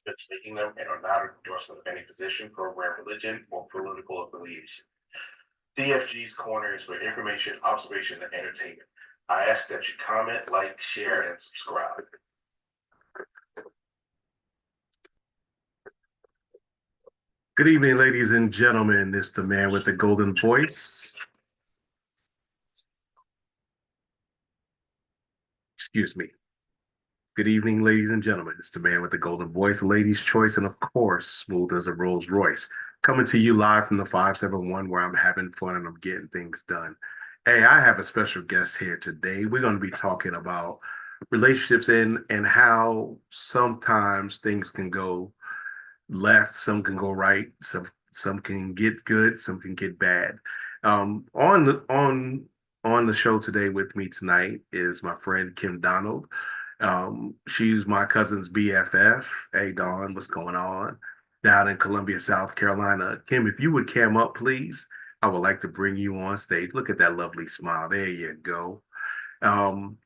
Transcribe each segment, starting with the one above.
participants making them and are not an endorsement of any position, program, religion, or political affiliation. DFG's Corner is for information, observation, and entertainment. I ask that you comment, like, share, and subscribe. Good evening, ladies and gentlemen. It's the man with the golden voice. Excuse me. Good evening, ladies and gentlemen. It's the man with the golden voice, ladies' choice, and of course, smooth as a Rolls Royce. Coming to you live from the 571 where I'm having fun and I'm getting things done. Hey, I have a special guest here today. We're going to be talking about relationships and how sometimes things can go left, some can go right, some can get good, some can get bad. On the show today with me tonight is my friend Kim Donald. She's my cousin's BFF. Hey, Dawn, what's going on? Down in Columbia, South Carolina. Kim, if you would cam up, please, I would like to bring you on stage. Look at that lovely smile. There you go. Um,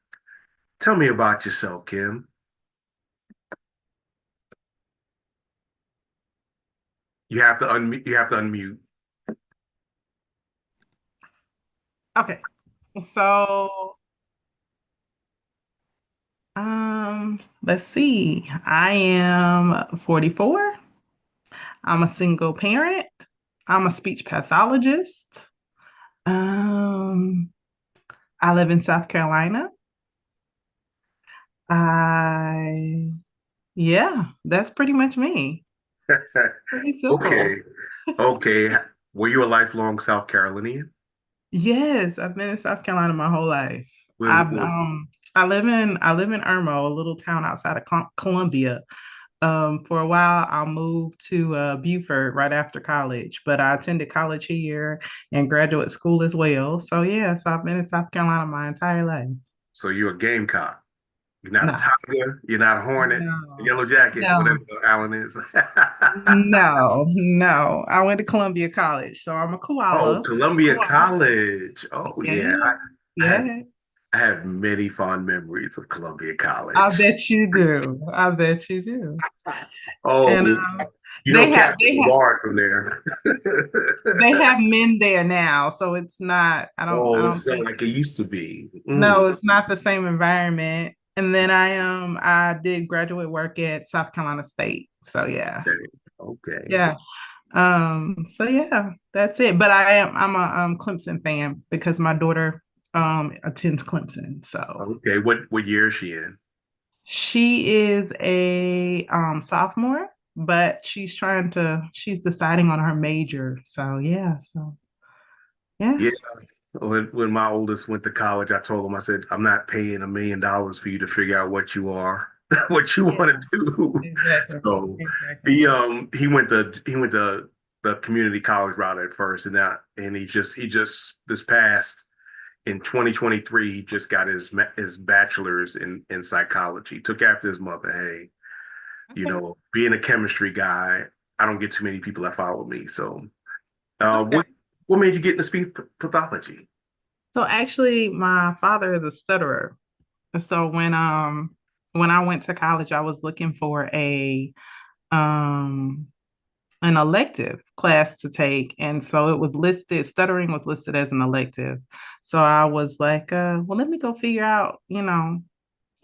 Tell me about yourself, Kim. You have to unmute. You have to unmute. Okay. So, let's see. I am 44. I'm a single parent. I'm a speech pathologist. Um, I live in South Carolina. I, yeah, that's pretty much me. Pretty simple. Okay. Okay. Were you a lifelong South Carolinian? Yes, I've been in South Carolina my whole life. When, I've when, I live in Irmo, a little town outside of Columbia. For a while, I moved to Beaufort right after college, but I attended college here and graduate school as well. So yes, I've been in South Carolina my entire life. so you're a gamecock. You're not a No, tiger. You're not a hornet. A no, yellow jacket, whatever no, Allen is. no. I went to Columbia College, so I'm a Oh, koala. Columbia Koala. College. Oh yeah, Yeah, I have yeah. I have many fond memories of Columbia I College. bet you do. I bet you do. And Oh, you know Captain they have Guard from there. they have men there now, so it's not. I Oh, don't it's not think like it it's used to be. no, it's not the same environment. And then I did graduate work at South Carolina State. So yeah. Okay. Okay. Yeah. So yeah, that's it. But I'm a Clemson fan because my daughter attends Clemson. So Okay. What year is she in? she is a sophomore, but she's deciding on her major. So yeah, yeah. Yeah. When my oldest went to college, I told him, I said, I'm not paying $1 million for you to figure out what you are, what you Yeah, want to do. exactly. So Exactly. he went to the community college route at first, and he just this past in 2023 he just got his bachelor's in psychology. Took after his mother. Hey, Okay. being a chemistry guy, I don't get too many people that follow me. So, Okay. what made you get into speech pathology? So actually, my father is a stutterer. So when I went to college, I was looking for a um an elective class to take, and so it was listed. Stuttering was listed as an elective. So I was like, well, let me go figure out,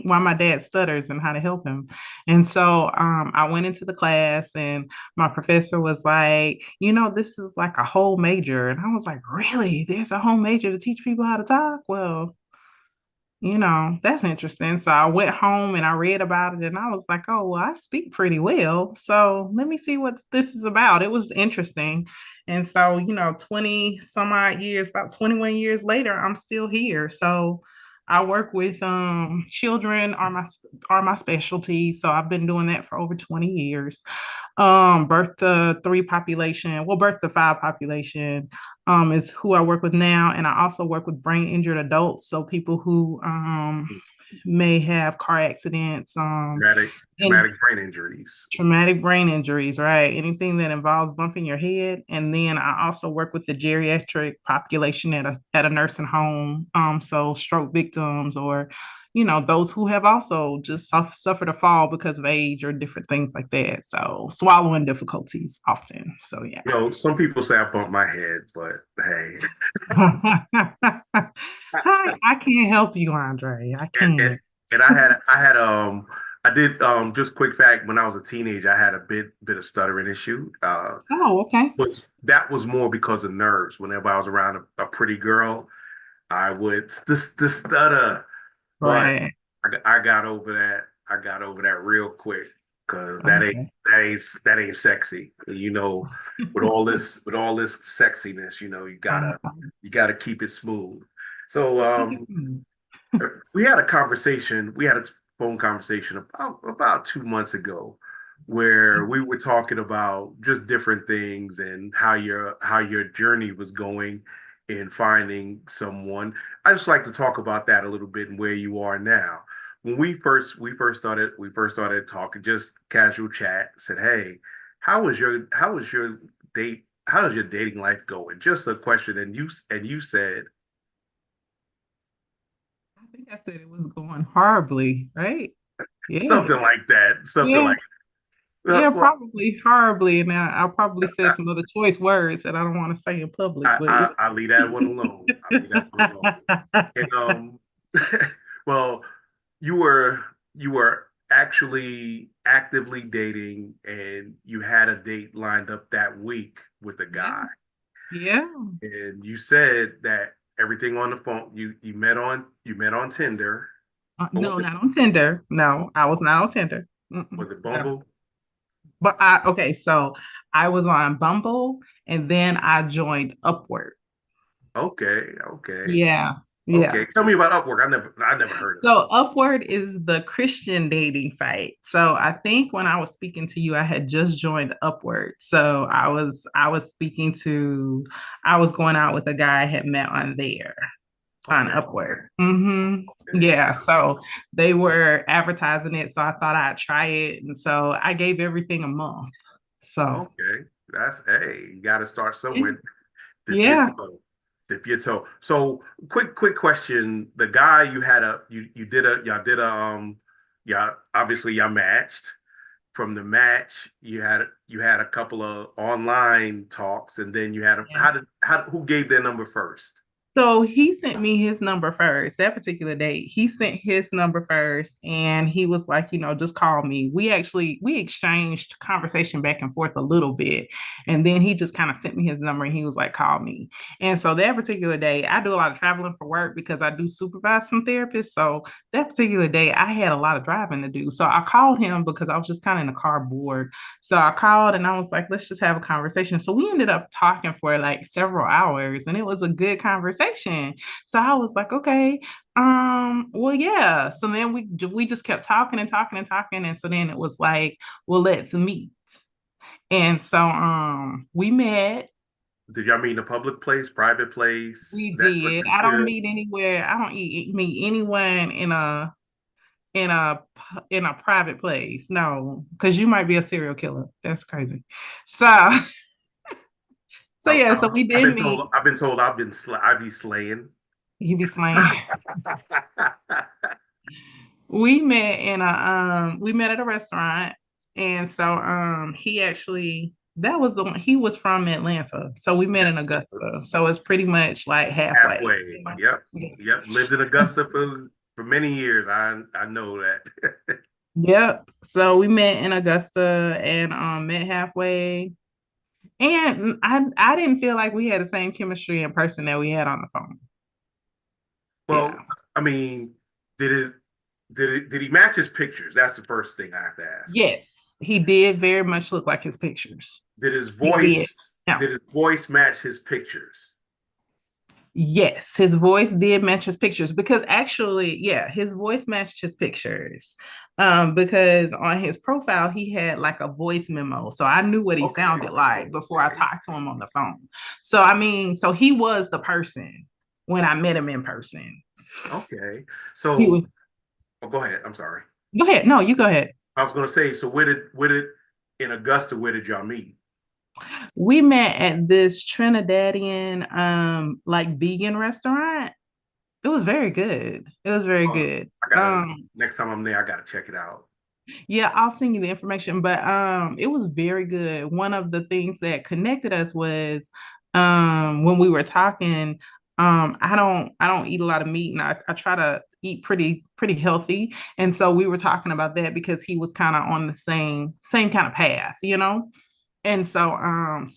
why my dad stutters and how to help him. And so I went into the class, and my professor was like, this is like a whole major. And I was like, really? There's a whole major to teach people how to talk? Well, that's interesting. So I went home and I read about it and I was like, oh, well, I speak pretty well. So let me see what this is about. It was interesting. And so, 20 some odd years, about 21 years later, I'm still here. So I work with children are my specialty. So I've been doing that for over 20 years. Birth to three population, well, birth to five population is who I work with now. And I also work with brain injured adults. So people who may have car accidents, and Traumatic brain injuries. traumatic brain injuries, right? Anything that involves bumping your head. And then I also work with the geriatric population at a nursing home. So stroke victims or, those who have also just suffered a fall because of age or different things like that. So swallowing difficulties often. So yeah. Some people say I bumped my head, but hey, I can't help you, Andre. I and, and, can't. and I did just quick fact, when I was a teenager, I had a bit of stuttering issue. Oh, okay. But that was more because of nerves. Whenever I was around a pretty girl, I would just stutter. But Right. I got over that. I got over that real quick because Okay. that ain't sexy. With all this sexiness, you gotta keep it smooth. So Keep it smooth. we had a conversation. We had a phone conversation about 2 months ago, where we were talking about just different things and how your journey was going in finding someone. I just like to talk about that a little bit and where you are now. When we first started talking, just casual chat. Said, "Hey, how was your date? How does your dating life going?" Just a question, and you said I think I said it was going horribly, right? Yeah. something like that. Something Yeah. like, Yeah, well, probably horribly. And I probably said some other choice words that I don't want to say in public, I, but I I leave that one alone. I leave that one alone. yeah. And well, you were actually actively dating, and you had a date lined up that week with a Yeah. guy, Yeah. and you said that everything on the phone. You met on Tinder, or No, not on Tinder. No, I was not on Tinder. was it No. Bumble? But okay, so I was on Bumble and then I joined Upward. Okay, okay, Yeah. Yeah. okay. Tell me about Upwork. I never heard of that. So Upward is the Christian dating site. So I think when I was speaking to you, I had just joined Upward. So I was speaking to I was going out with a guy I had met on there on Okay, Upward. Hmm. okay, Yeah. So they were advertising it. So I thought I'd try it. And so I gave everything a month. So okay. Hey, you got to start somewhere. Dip your yeah. toe. Dip your toe. So quick question. The guy y'all obviously y'all matched. From the match, you had a couple of online talks, and then you had a who gave their number first? So he sent me his number first. That particular date, he sent his number first, and he was like, just call me. We exchanged conversation back and forth a little bit, and then he just kind of sent me his number, and he was like, call me. And so that particular day, I do a lot of traveling for work because I do supervise some therapists. So that particular day, I had a lot of driving to do. So I called him because I was just kind of in the car bored. So I called and I was like, let's just have a conversation. So we ended up talking for like several hours, and it was a good conversation. So I was like, okay, well, yeah. So then we just kept talking and talking and talking. And so then it was like, well, let's meet. And so we met. Did y'all meet in a public place, private place, We Netflix did. and I don't chill? meet anywhere. I don't meet anyone in a in a private place. No, because you might be a serial killer. That's crazy. So so I, yeah, I, so we I've did been meet. told. I've been told. I be slaying. You be slaying. We met at a restaurant, and so he actually that was the one. He was from Atlanta, so we met Yeah, in Augusta, so it's pretty much like halfway, halfway. Yep, yep. Lived in Augusta for many years. I know that. Yep. So we met in Augusta and met halfway. And I didn't feel like we had the same chemistry in person that we had on the phone. Yeah. Well, I mean, did it did he match his pictures? That's the first thing I have to ask. Yes, he did very much look like his pictures. Did his He did. voice Yeah. did his voice match his pictures? Yes, his voice did match his pictures because actually, yeah, his voice matched his pictures. Because on his profile, he had like a voice memo. So I knew what he Okay, sounded like before I okay, talked to him on the phone. So I mean, so he was the person when I met him in person. okay. He So, was, oh, go ahead. I'm sorry. go ahead. No, you go ahead. I was going to say. So, where did in Augusta? Where did y'all meet? We met at this Trinidadian like vegan restaurant. It was very good. It was very Oh, good. I gotta next time I'm there, I gotta check it out. Yeah, I'll send you the information, but it was very good. One of the things that connected us was when we were talking, I don't eat a lot of meat and I try to eat pretty healthy. And so we were talking about that because he was kind of on the same kind of path, you know? And so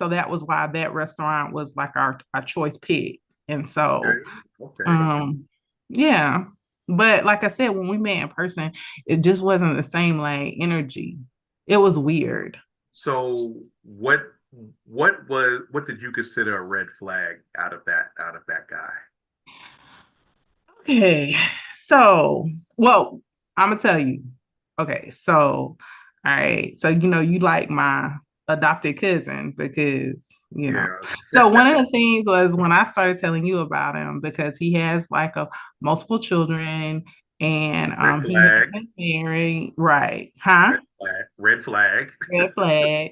that was why that restaurant was like our choice pick. And so Okay. Okay. um, yeah. But like I said, when we met in person, it just wasn't the same like energy. It was weird. So what did you consider a red flag out of that guy? Okay. So, well, I'm gonna tell you. Okay, so all right. So you like my adopted cousin because. Yeah. So one of the things was when I started telling you about him because he has like a multiple children and Red he has flag. been married, right? Huh? Red flag. Red flag. Red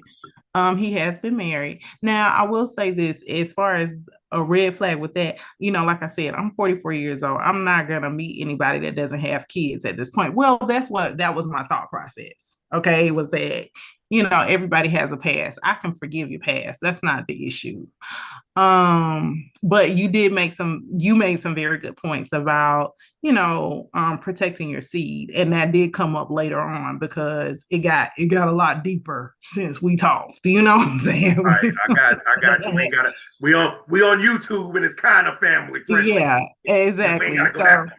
flag. He has been married. Now, I will say this as far as a red flag with that, like I said, I'm 44 years old. I'm not gonna meet anybody that doesn't have kids at this point. Well, that was my thought process. Okay, was that everybody has a past. I can forgive your past. That's not the issue. But you made some very good points about, protecting your seed. And that did come up later on because it got a lot deeper since we talked. Do you know what I'm All right, saying? I got you. We ain't gotta we on YouTube and it's kind of family friendly. Yeah, Yeah, we ain't exactly. gotta go that So far.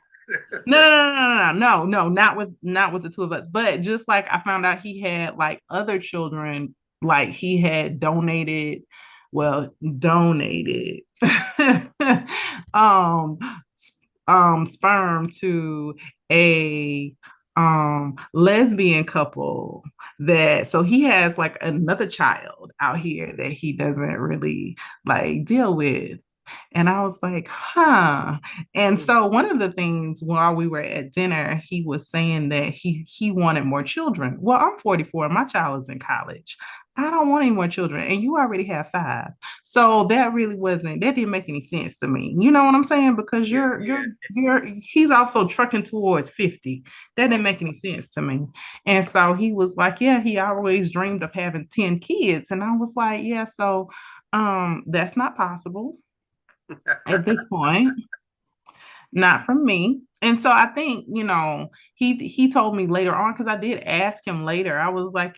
no, not with the two of us. But just like I found out he had like other children, like he had donated um sperm to a lesbian couple that so he has like another child out here that he doesn't really like deal with. And I was like, huh. And so one of the things while we were at dinner, he was saying that he wanted more children. Well, I'm 44, my child is in college. I don't want any more children, and you already have five. So that didn't make any sense to me. You know what I'm saying? Because Yeah, he's also trucking towards 50. That didn't make any sense to me. And so he was like, yeah, he always dreamed of having 10 kids. And I was like, yeah, so that's not possible at this point, not from me. And so I think, he told me later on because I did ask him later. I was like,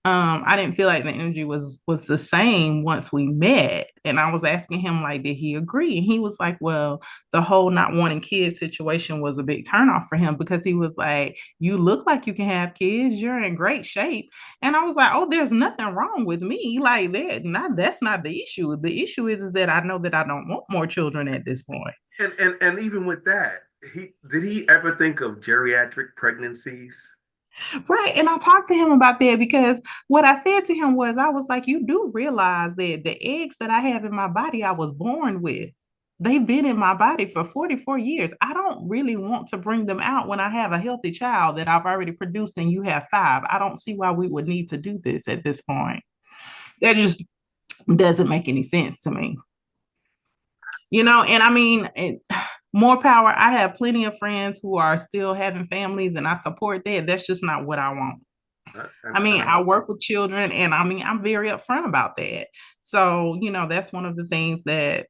I didn't feel like the energy was the same once we met. And I was asking him like, did he agree? And he was like, well, the whole not wanting kids situation was a big turnoff for him because he was like, you look like you can have kids, you're in great shape. And I was like, oh, there's nothing wrong with me like that. Not That's not the issue. The issue is that I know that I don't want more children at this point. and even with that, he ever think of geriatric pregnancies? Right. And I talked to him about that because what I said to him was, I was like, you do realize that the eggs that I have in my body, I was born with. They've been in my body for 44 years. I don't really want to bring them out when I have a healthy child that I've already produced and you have five. I don't see why we would need to do this at this point. That just doesn't make any sense to me. And I mean, more power. I have plenty of friends who are still having families and I support that. That's just not what I want. I mean, And I work with children and I mean, I'm very upfront about that. So, that's one of the things that,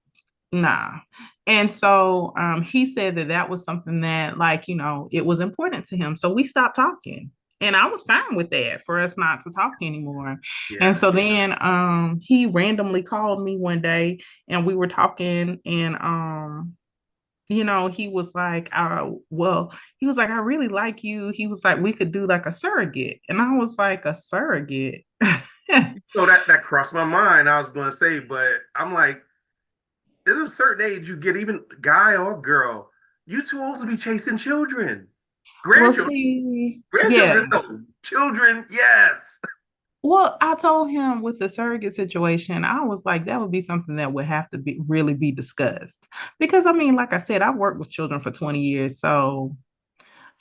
nah. And so he said that was something that, like, it was important to him. So we stopped talking. And I was fine with that for us not to talk anymore. And yeah, so then he randomly called me one day and we were talking and he was like, he was like, I really like you. He was like, we could do like a surrogate. And I was like, a surrogate. so that crossed my mind. I was going to say, but I'm like, there's a certain age you get, even guy or girl, you too old to be chasing children, Well, grandchildren, see, yeah. grandchildren, no, children, yes. Well, I told him with the surrogate situation, I was like, that would be something that would have to be really be discussed. Because I mean, like I said, I've worked with children for 20 years. So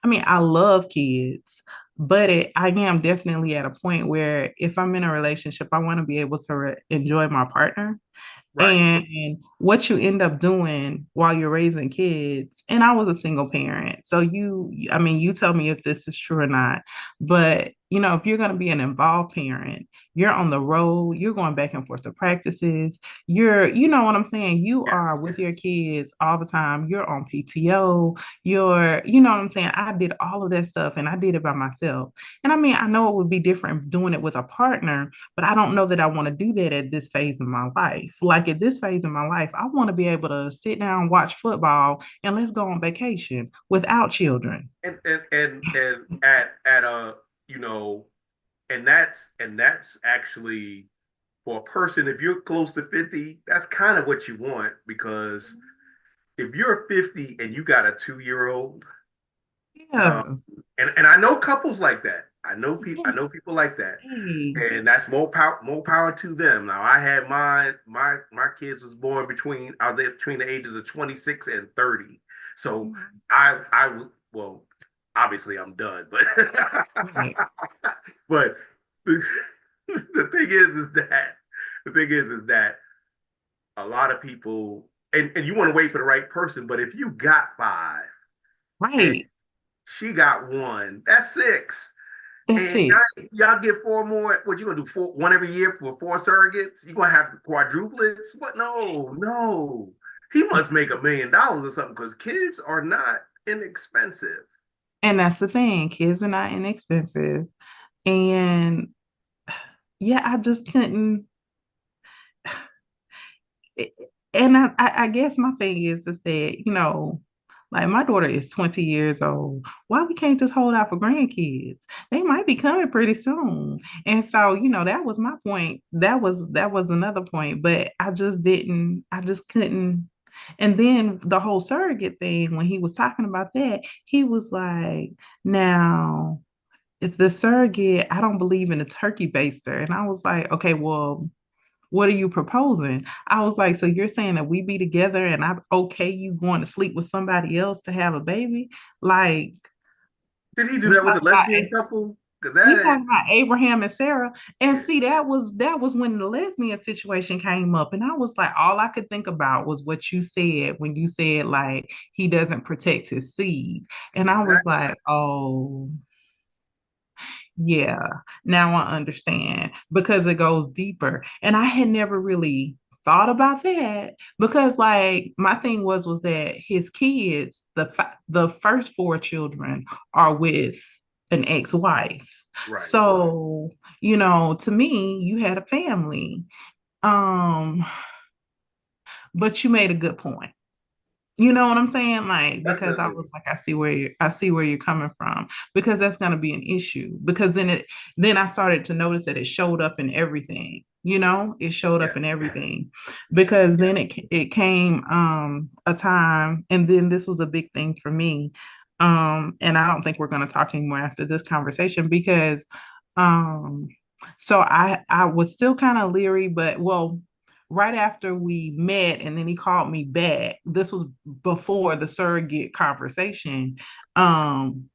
I mean, I love kids, but I am definitely at a point where if I'm in a relationship, I want to be able to enjoy my partner. Right. And what you end up doing while you're raising kids, and I was a single parent. So I mean, you tell me if this is true or not, but if you're going to be an involved parent, you're on the road, you're going back and forth to practices, you know what I'm saying? You are Yes, with your yes. kids all the time. You're on PTO, you know what I'm saying? I did all of that stuff and I did it by myself. And I mean, I know it would be different doing it with a partner, but I don't know that I want to do that at this phase of my life. Like at this phase of my life, I want to be able to sit down, watch football, and let's go on vacation without children. And at a you know, and that's actually for a person, if you're close to 50, that's kind of what you want because if you're 50 and you got a 2-year-old, uh, Yeah. and I know couples like that. I Yeah. know people like that, Hey. and that's more power to them. Now I had my kids was born between I was there between the ages of 26 and 30, so Mhm. I well obviously I'm done, but Right. but the, the thing is that a lot of people and you want to wait for the right person, but if you got five and Right. she got one, that's six. That's And it. y'all get four more. What you gonna do? One every year for four surrogates? You gonna have quadruplets? What? No, no. He must make $1 million or something because kids are not inexpensive. And that's the thing. Kids are not inexpensive. And yeah, I just couldn't. And I guess my thing is that, like my daughter is 20 years old. Why we can't just hold out for grandkids? They might be coming pretty soon. And so, that was my point. That was another point, but I just couldn't. And then the whole surrogate thing, when he was talking about that, he was like, now, if the surrogate, I don't believe in a turkey baster. And I was like, okay, well, what are you proposing? I was like, so you're saying that we be together and I'm okay you going to sleep with somebody else to have a baby? Like Did he do we that with talk a about lesbian couple? Because we that, talking about Abraham and Sarah. And yeah, see, that was when the lesbian situation came up. And I was like, all I could think about was what you said when you said like he doesn't protect his seed. And I was exactly. like, oh, yeah, now I understand because it goes deeper. And I had never really thought about that because like my thing was that his kids, the first four children are with an ex-wife. Right. So, to me, you had a family. Um, but you made a good point. You know what I'm saying? Like, because I Definitely. was like, I see where you're coming from, because that's gonna be an issue. Because then I started to notice that it showed up in everything. It showed up Yes. in everything. Because then Yes. it came a time, and then this was a big thing for me. And I don't think we're gonna talk anymore after this conversation because um so I was still kind of leery, but well, right after we met and then he called me back, this was before the surrogate conversation. um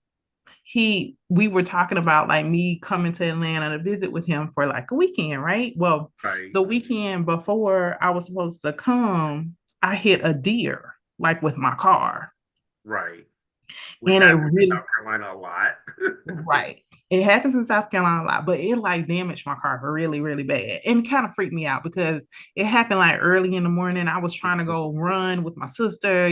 we were talking about like me coming to Atlanta to visit with him for like a weekend, right? Well, Right. the weekend before I was supposed to come, I hit a deer like with my car, Right. Which and it happens in really South Carolina a lot. right. It happens in South Carolina a lot, but it like damaged my car really, really bad. And kind of freaked me out because it happened like early in the morning. I was trying to go run with my sister.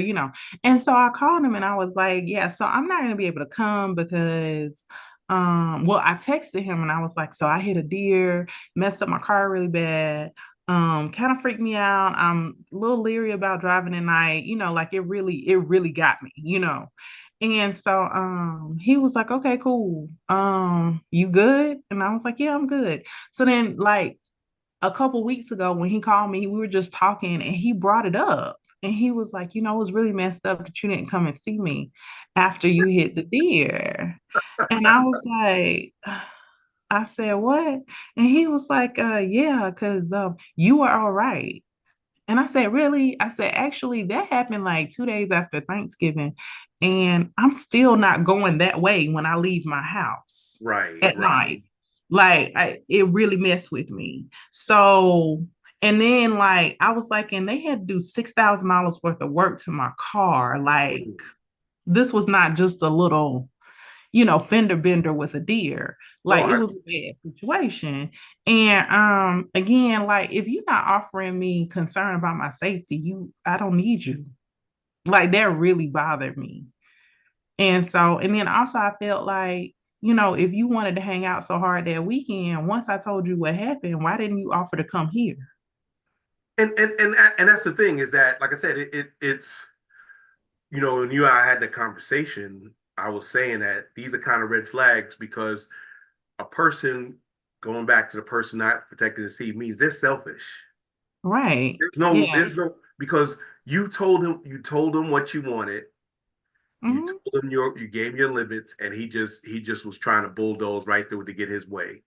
And so I called him and I was like, yeah, so I'm not gonna be able to come because well, I texted him and I was like, so I hit a deer, messed up my car really bad. Kind of freaked me out. I'm a little leery about driving at night, like it really got me. And so he was like, okay, cool. You good? And I was like, yeah, I'm good. So then like a couple weeks ago when he called me, we were just talking and he brought it up. And he was like, it was really messed up that you didn't come and see me after you hit the deer. And I was like, I said, what? And he was like, yeah, because you were all right. And I said, really? I said, actually, that happened like 2 days after Thanksgiving. And I'm still not going that way when I leave my house Right. at Right. night. Like, it really messed with me. So, And then like I was like, and they had to do $6,000 worth of work to my car. Like Mm. this was not just a little, fender bender with a deer. Oh, Like it was a bad situation. And again, like if you're not offering me concern about my safety, I don't need you. Like that really bothered me. And then also I felt like, if you wanted to hang out so hard that weekend, once I told you what happened, why didn't you offer to come here? and that's the thing is that, like I said, it's when you and I had the conversation, I was saying that these are kind of red flags because a person going back to the person not protecting the seed means they're selfish. Right. Yeah. There's no because you told him what you wanted. You Hmm. told him you gave him your limits, and he just was trying to bulldoze right through to get his way.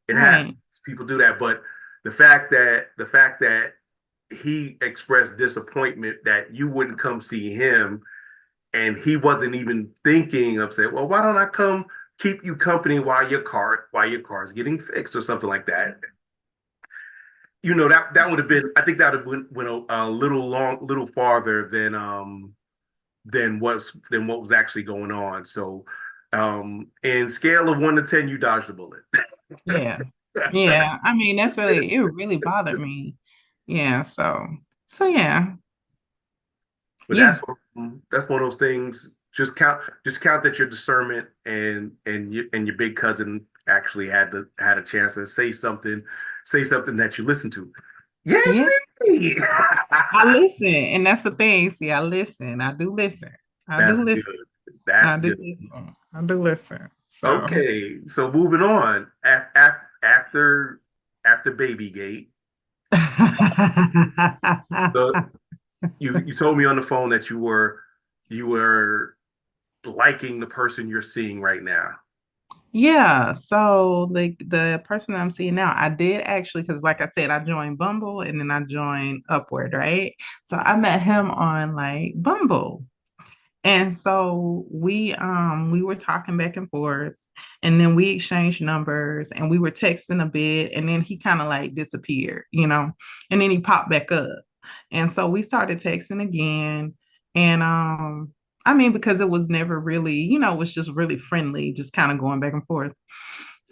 It happens. Right. People do that, but the fact that he expressed disappointment that you wouldn't come see him, and he wasn't even thinking of saying, "Well, why don't I come keep you company while your car's getting fixed or something like that." That would have been. I think that would have went a little farther than what was actually going on. So, in scale of 1 to 10, you dodged the bullet. Yeah. Yeah. I mean, it really bothered me. Yeah. So yeah. But Yeah. that's one of those things. Just count that your discernment and your big cousin actually had a chance to say something that you listened to. Yeah. Yay! I listen. And that's the thing. See, I listen. I do listen. I do That's good. listen. That's I do good. listen. I do listen. So Okay, so moving on. After Babygate, the you told me on the phone that you were liking the person you're seeing right now. yeah, so the person that I'm seeing now, I did actually, because like I said, I joined Bumble and then I joined Upward, right? So I met him on like Bumble. And so we were talking back and forth, and then we exchanged numbers and we were texting a bit, and then he kind of like disappeared, and then he popped back up. And so we started texting again. And I mean, because it was never really, it was just really friendly, just kind of going back and forth.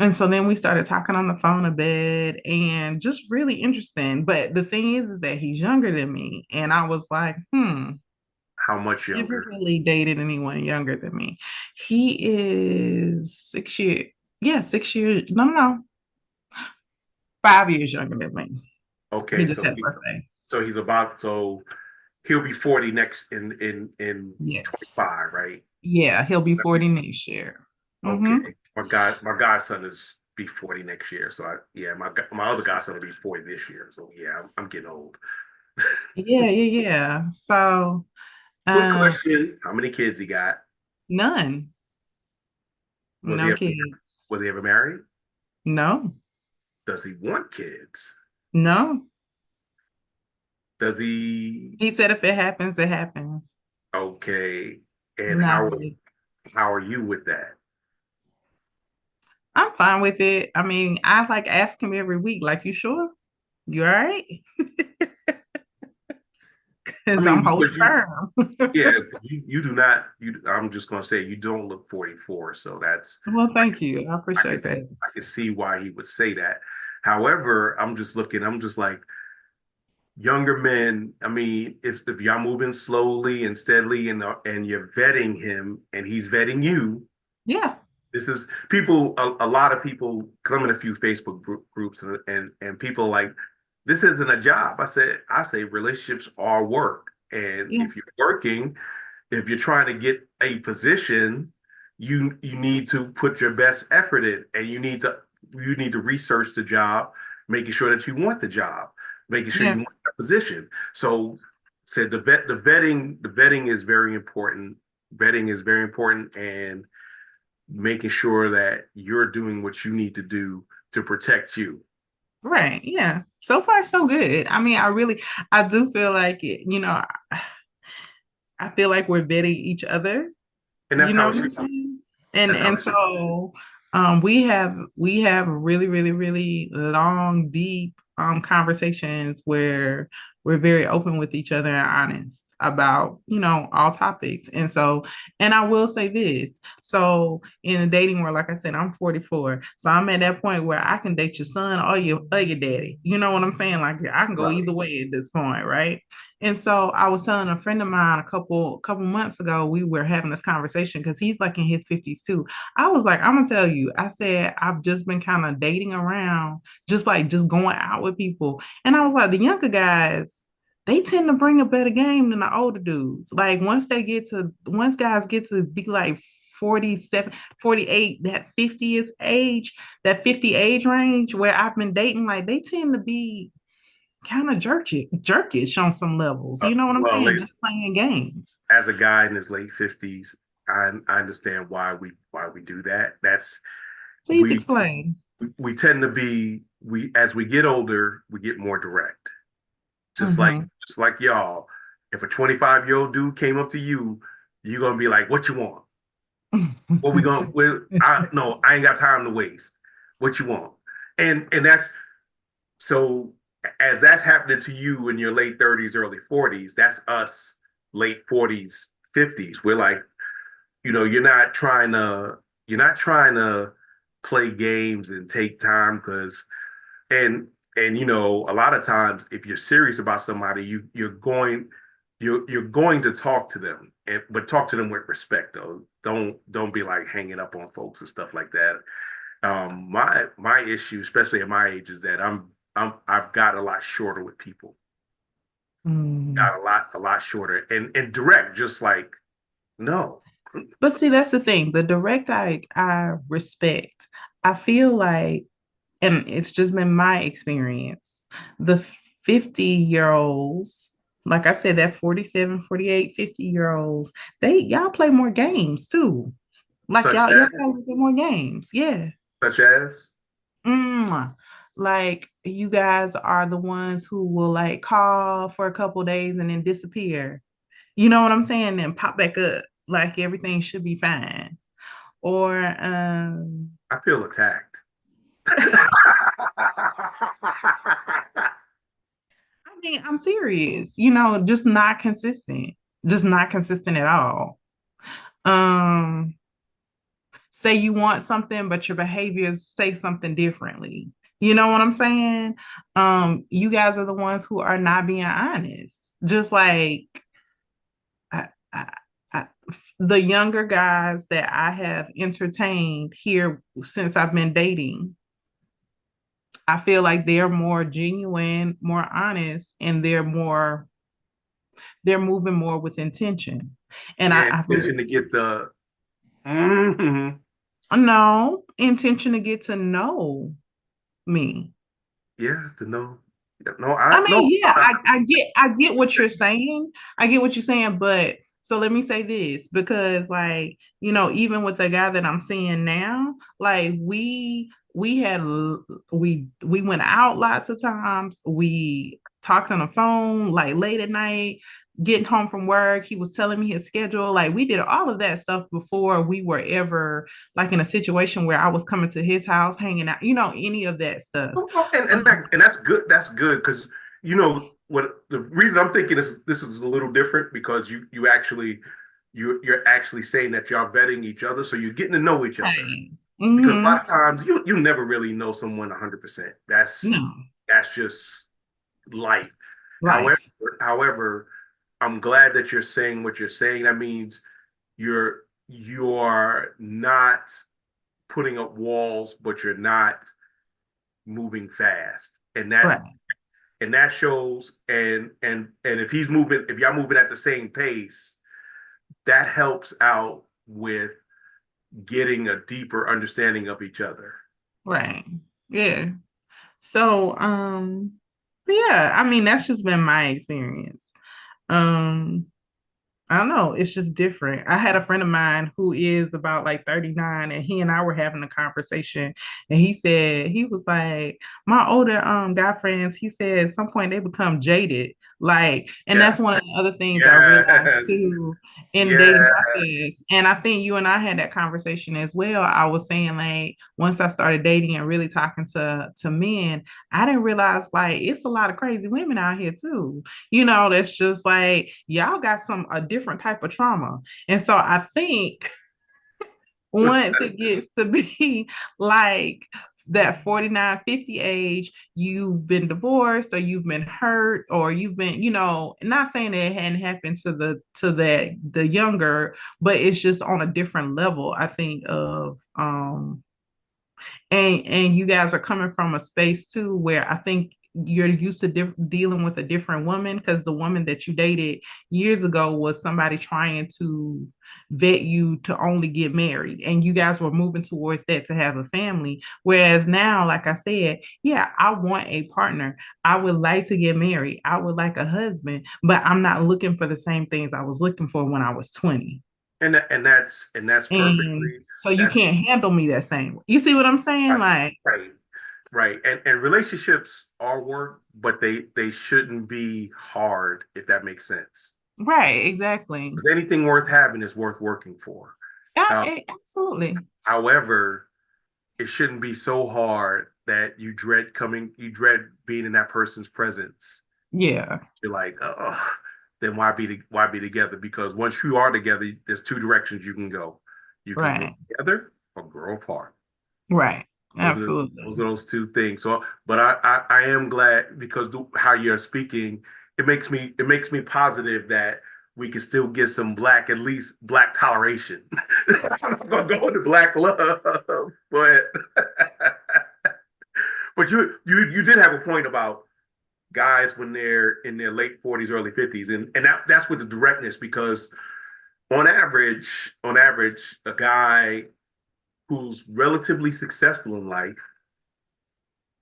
And so then we started talking on the phone a bit and just really interesting. But the thing is that he's younger than me. And I was like, How much never younger? really dated anyone younger than me. He is 6 years. Yeah, 6 years. No, no, no. 5 years younger than me. He Okay, just so had a birthday. so he'll be 40 next in 25, Yes. right? Yeah, he'll be 40 next year. Okay. Mm-hmm. My godson is be 40 next year. So yeah, my other godson will be 40 this year. So yeah, I'm getting old. Yeah, yeah, yeah. So, Quick um, question: how many kids he got? none. Was he No ever kids. was he ever married? No, Does he want kids? no. Does he? He said if it happens, it happens. Okay. And Not how really. how are you with that? I'm fine with it. I mean, I like ask him every week, like, you sure? You all right? I Because I'm mean, holding because firm. yeah, you do not. I'm just gonna say you don't look 44, so that's Well, I thank can you. I I can appreciate that. I can see why he would say that. However, I'm just looking. I'm just like younger men. I mean, if y'all moving slowly and steadily, and you're vetting him, and he's vetting you, Yeah. this is people. A lot of people come in a few Facebook groups, and people like this isn't a job. I say relationships are work, and Yeah. if you're working, if you're trying to get a position, you need to put your best effort in, and you need to research the job, making sure that you want the job, making sure you Yeah. want that position. So, said the vetting is very important. Vetting is very important, and making sure that you're doing what you need to do to protect you. Right. Yeah. So far, so good. I mean, I do feel like it, I feel like we're vetting each other. And You that's know how it what I'm should be. saying? And That's how and it should be. so we have really, really, really long, deep conversations where we're very open with each other and honest about, all topics. And so, and I will say this. So in the dating world, like I said, I'm 44. So I'm at that point where I can date your son or your daddy. You know what I'm saying? Like I can go Right. either way at this point, right? And so I was telling a friend of mine a couple months ago, we were having this conversation because he's like in his 50s too. I was like, I'm gonna tell you, I said, I've just been kind of dating around, just going out with people. And I was like, the younger guys, they tend to bring a better game than the older dudes. Like once guys get to be like 47, 48, that 50th age, that 50 age range where I've been dating, like they tend to be kind of jerkish on some levels. You know what I'm Well, saying? Just playing games. as a guy in his late 50s, I understand why we do that. That's Please we explain. we tend to be we as we get older, we get more direct. Just like Mm-hmm. just like y'all. If a 25-year-old dude came up to you, you're gonna be like, "What you want? What we gonna? Well, I no, I ain't got time to waste. What you want?" And that's so as that's happening to you in your late 30s, early 40s, that's us late 40s, 50s. We're like, you're not trying to play games and take time because and a lot of times if you're serious about somebody, you're going to talk to them, but talk to them with respect though. Don't be like hanging up on folks and stuff like that. My issue, especially at my age, is that I've got a lot shorter with people. Mm. Got a lot shorter and direct, just like no. But see, that's the thing. The direct I respect. I feel like, and it's just been my experience, the 50-year olds, like I said, that 47, 48, 50-year olds, y'all play more games too. Like Such y'all as play a little bit more games. Yeah. such as Like you guys are the ones who will like call for a couple days and then disappear. You know what I'm saying? And pop back up like everything should be fine. Or I feel attacked. I mean, I'm serious, just not consistent. Just not consistent at all. Um, say you want something, but your behaviors say something differently. You know what I'm saying? You guys are the ones who are not being honest. Just like I, I, I, the younger guys that I have entertained here since I've been dating, I feel like they're more genuine, more honest, and they're moving more with intention. And Yeah, I intention to get the mhm. no intention to get to know me. Yeah, to know. Yeah, no, I I no. mean, yeah, I get what you're saying. I get what you're saying, but so let me say this because like, even with the guy that I'm seeing now, like we went out lots of times. We talked on the phone like late at night, getting home from work. He was telling me his schedule. Like we did all of that stuff before we were ever like in a situation where I was coming to his house, hanging out, any of that stuff. Oh, and that's good. That's good because what the reason I'm thinking is this is a little different because you're actually saying that y'all vetting each other, so you're getting to know each other. Right. Because a Mm-hmm. lot of times you never really know someone 100%. No, That's just life. However, life. however, I'm glad that you're saying what you're saying. That means you're not putting up walls, but you're not moving fast, Right. and that shows. And if y'all moving at the same pace, that helps out with getting a deeper understanding of each other. Right. Yeah. So, yeah, I mean, that's just been my experience. Um, I don't know. It's just different. I had a friend of mine who is about like 39, and he and I were having a conversation, and he said he was like, my older guy friends, he said at some point they become jaded. Like, and Yeah. that's one of the other things I realized Yes. too in dating Yeah. process. And I think you and I had that conversation as well. I was saying like once I started dating and really talking to men, I didn't realize like it's a lot of crazy women out here too. That's just like y'all got a different type of trauma. And so I think once it gets to be like that 49, 50 age, you've been divorced or you've been hurt or you've been, not saying that it hadn't happened to the younger, but it's just on a different level, I think, of and you guys are coming from a space too where I think you're used to dealing with a different woman, because the woman that you dated years ago was somebody trying to vet you to only get married, and you guys were moving towards that to have a family. Whereas now, like I said, yeah, I want a partner, I would like to get married, I would like a husband, but I'm not looking for the same things I was looking for when I was 20. And that's And perfectly so you that's can't handle me that same way. You see what I'm saying? right, Like, right, right. And relationships are work, but they shouldn't be hard, if that makes sense. right, exactly. Because anything worth having is worth working for. Um, Absolutely. However, it shouldn't be so hard that you dread being in that person's presence. Yeah, You're like, oh, then why be together? Because once you are together, there's two directions you can go. You can grow right, together or grow apart. right. Those are those Absolutely. are those two things. So, but I am glad because how you're speaking, it makes me positive that we can still get some black, at least black toleration. I'm not gonna go into black love, but you did have a point about guys when they're in their late 40s, early 50s, and that's with the directness because on average, a guy who's relatively successful in life,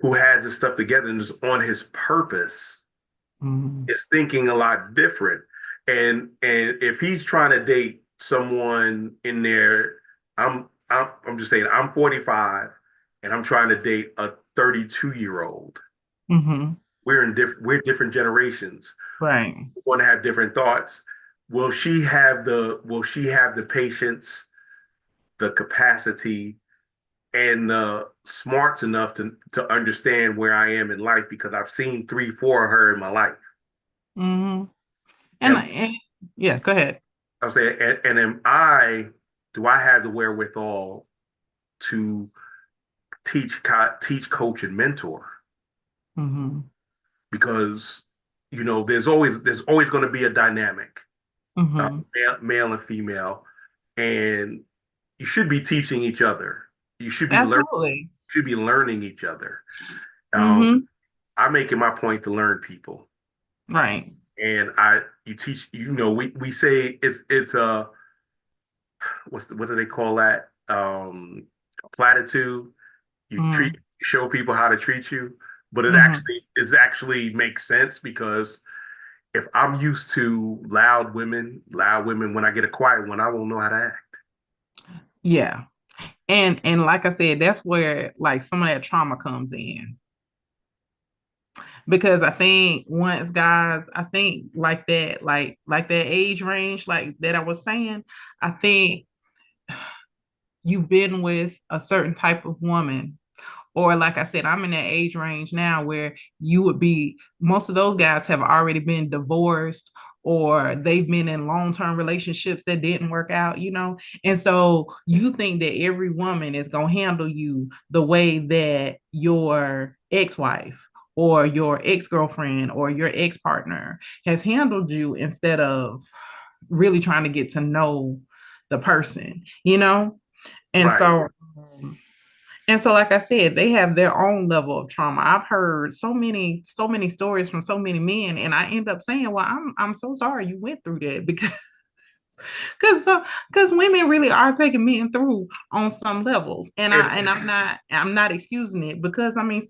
who has his stuff together and is on his purpose, Mhm. is thinking a lot different. And if he's trying to date someone in there, I'm just saying I'm 45 and I'm trying to date a 32-year-old. Mhm. We're different generations. Right. We want to have different thoughts. Will she have the patience, the capacity, and the smarts enough to understand where I am in life because I've seen 3, 4 of her in my life. Mhm. And, And and yeah, go ahead. I'm saying, and do I have the wherewithal to teach, coach, and mentor? Mhm. Because there's always going to be a dynamic, Mhm. male and female, and you should be teaching each other. You Absolutely. should be learning each other. Um, Mhm. I make it my point to learn people, Right. and you teach. We say it's a what do they call that? A platitude. Mhm. Show people how to treat you, but Mhm. it actually makes sense because if I'm used to loud women, when I get a quiet one, I won't know how to act. Yeah. And like I said, that's where like some of that trauma comes in. Because I think once guys, I think like that age range, like that I was saying, I think you've been with a certain type of woman, or like I said, I'm in that age range now where you would be, most of those guys have already been divorced or they've been in long-term relationships that didn't work out. And so you think that every woman is going to handle you the way that your ex-wife or your ex-girlfriend or your ex-partner has handled you, instead of really trying to get to know the person. And Right. so and so, like I said, they have their own level of trauma. I've heard so many stories from so many men, and I end up saying, "Well, I'm so sorry you went through that," because because women really are taking men through on some levels, and And I'm not excusing it, because I mean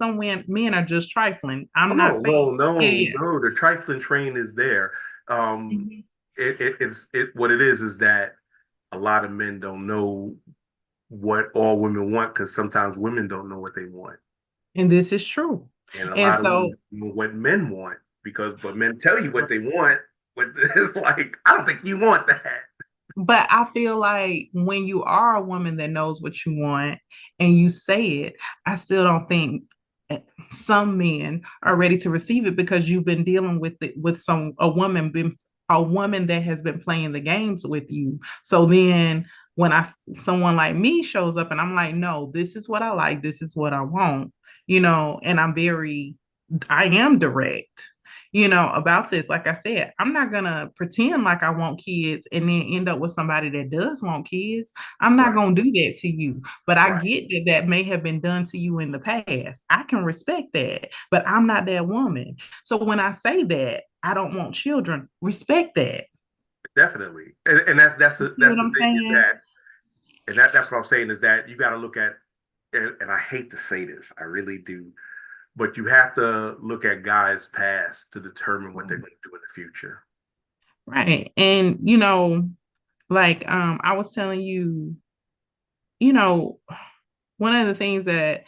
men are just trifling. I'm not no, saying, no, yeah, no, yeah. no. The trifling train is there. Um, Mhm. it's what it is that a lot of men don't know what all women want because sometimes women don't know what they want, And this is true, and a and lot of women so don't know what men want. but men tell you what they want, but it's like, I don't think you want that. But I feel like when you are a woman that knows what you want and you say it, I still don't think some men are ready to receive it because you've been dealing with it with a woman that has been playing the games with you. So then when I someone like me shows up and I'm like, no, this is what I like, this is what I want, and I am direct, about this. Like I said, I'm not gonna pretend like I want kids and then end up with somebody that does want kids. I'm not Right, gonna do that to you. But I right. get that that may have been done to you in the past. I can respect that, but I'm not that woman. So when I say that I don't want children, respect that. Definitely. And that's You the see that's what the I'm thing is saying? that, and that's what I'm saying is that you got to look at, and I hate to say this, I really do, but you have to look at guys' past to determine what they're going to do in the future. Right. And like I was telling you, you know, one of the things that